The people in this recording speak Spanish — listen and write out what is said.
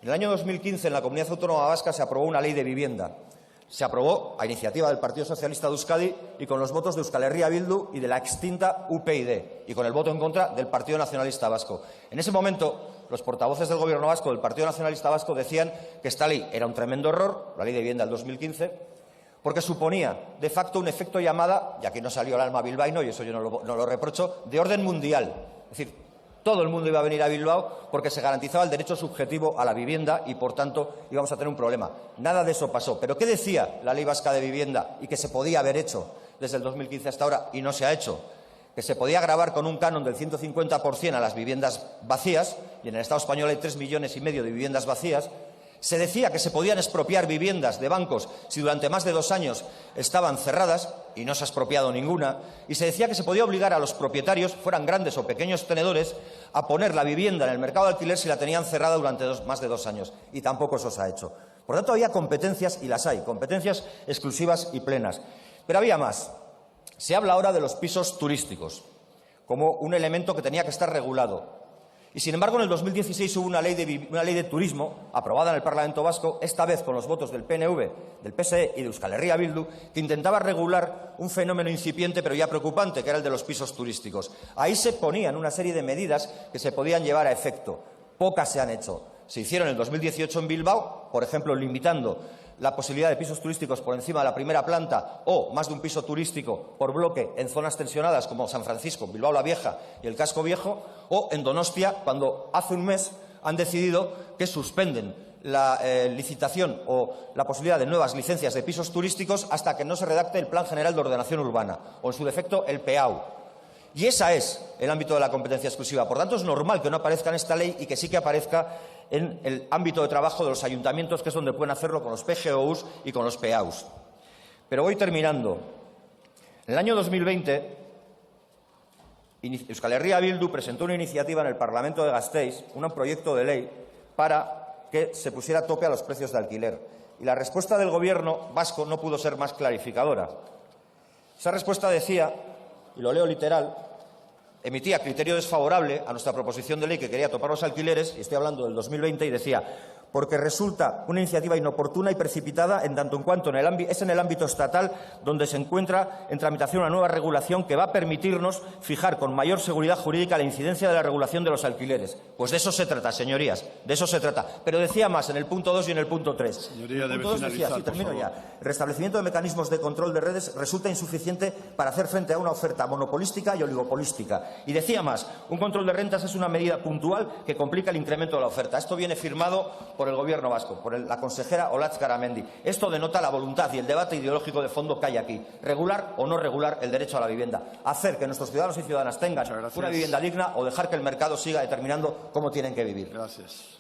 En el año 2015, en la Comunidad Autónoma Vasca, se aprobó una ley de vivienda. Se aprobó a iniciativa del Partido Socialista de Euskadi y con los votos de Euskal Herria Bildu y de la extinta UPyD, y con el voto en contra del Partido Nacionalista Vasco. En ese momento, los portavoces del Gobierno vasco, del Partido Nacionalista Vasco, decían que esta ley era un tremendo error, la ley de vivienda del 2015, porque suponía, de facto, un efecto llamada, y aquí no salió el alma bilbaíno, y eso yo no lo reprocho, de orden mundial. Es decir, todo el mundo iba a venir a Bilbao porque se garantizaba el derecho subjetivo a la vivienda y, por tanto, íbamos a tener un problema. Nada de eso pasó. ¿Pero qué decía la Ley Vasca de Vivienda y que se podía haber hecho desde el 2015 hasta ahora y no se ha hecho? Que se podía gravar con un canon del 150% a las viviendas vacías, y en el Estado español hay 3,5 millones de viviendas vacías. Se decía que se podían expropiar viviendas de bancos si durante más de 2 años estaban cerradas, y no se ha expropiado ninguna, y se decía que se podía obligar a los propietarios, fueran grandes o pequeños tenedores, a poner la vivienda en el mercado de alquiler si la tenían cerrada durante más de 2 años, y tampoco eso se ha hecho. Por lo tanto, había competencias, y las hay, competencias exclusivas y plenas. Pero había más. Se habla ahora de los pisos turísticos como un elemento que tenía que estar regulado. Y, sin embargo, en el 2016 hubo una ley de turismo aprobada en el Parlamento Vasco, esta vez con los votos del PNV, del PSE y de Euskal Herria Bildu, que intentaba regular un fenómeno incipiente pero ya preocupante, que era el de los pisos turísticos. Ahí se ponían una serie de medidas que se podían llevar a efecto. Pocas se han hecho. Se hicieron en el 2018 en Bilbao, por ejemplo, limitando la posibilidad de pisos turísticos por encima de la primera planta o más de un piso turístico por bloque en zonas tensionadas como San Francisco, Bilbao la Vieja y el Casco Viejo, o en Donostia, cuando hace un mes han decidido que suspenden la licitación o la posibilidad de nuevas licencias de pisos turísticos hasta que no se redacte el Plan General de Ordenación Urbana o, en su defecto, el PEAU. Y ese es el ámbito de la competencia exclusiva. Por tanto, es normal que no aparezca en esta ley y que sí que aparezca en el ámbito de trabajo de los ayuntamientos, que es donde pueden hacerlo con los PGOUs y con los PEAUs. Pero voy terminando. En el año 2020, Euskal Herria Bildu presentó una iniciativa en el Parlamento de Gasteiz, un proyecto de ley para que se pusiera tope a los precios de alquiler. Y la respuesta del Gobierno vasco no pudo ser más clarificadora. Esa respuesta decía, y lo leo literal, emitía criterio desfavorable a nuestra proposición de ley que quería topar los alquileres, y estoy hablando del 2020, y decía: porque resulta una iniciativa inoportuna y precipitada en tanto en cuanto es en el ámbito estatal donde se encuentra en tramitación una nueva regulación que va a permitirnos fijar con mayor seguridad jurídica la incidencia de la regulación de los alquileres. Pues de eso se trata, señorías, de eso se trata. Pero decía más en el punto 2 y en el punto 3. Señoría, el punto 2 decía, sí, termino ya, el restablecimiento de mecanismos de control de redes resulta insuficiente para hacer frente a una oferta monopolística y oligopolística. Y decía más, un control de rentas es una medida puntual que complica el incremento de la oferta. Esto viene firmado por el Gobierno vasco, por la consejera Olatz Garamendi. Esto denota la voluntad y el debate ideológico de fondo que hay aquí. Regular o no regular el derecho a la vivienda. Hacer que nuestros ciudadanos y ciudadanas tengan una vivienda digna o dejar que el mercado siga determinando cómo tienen que vivir. Gracias.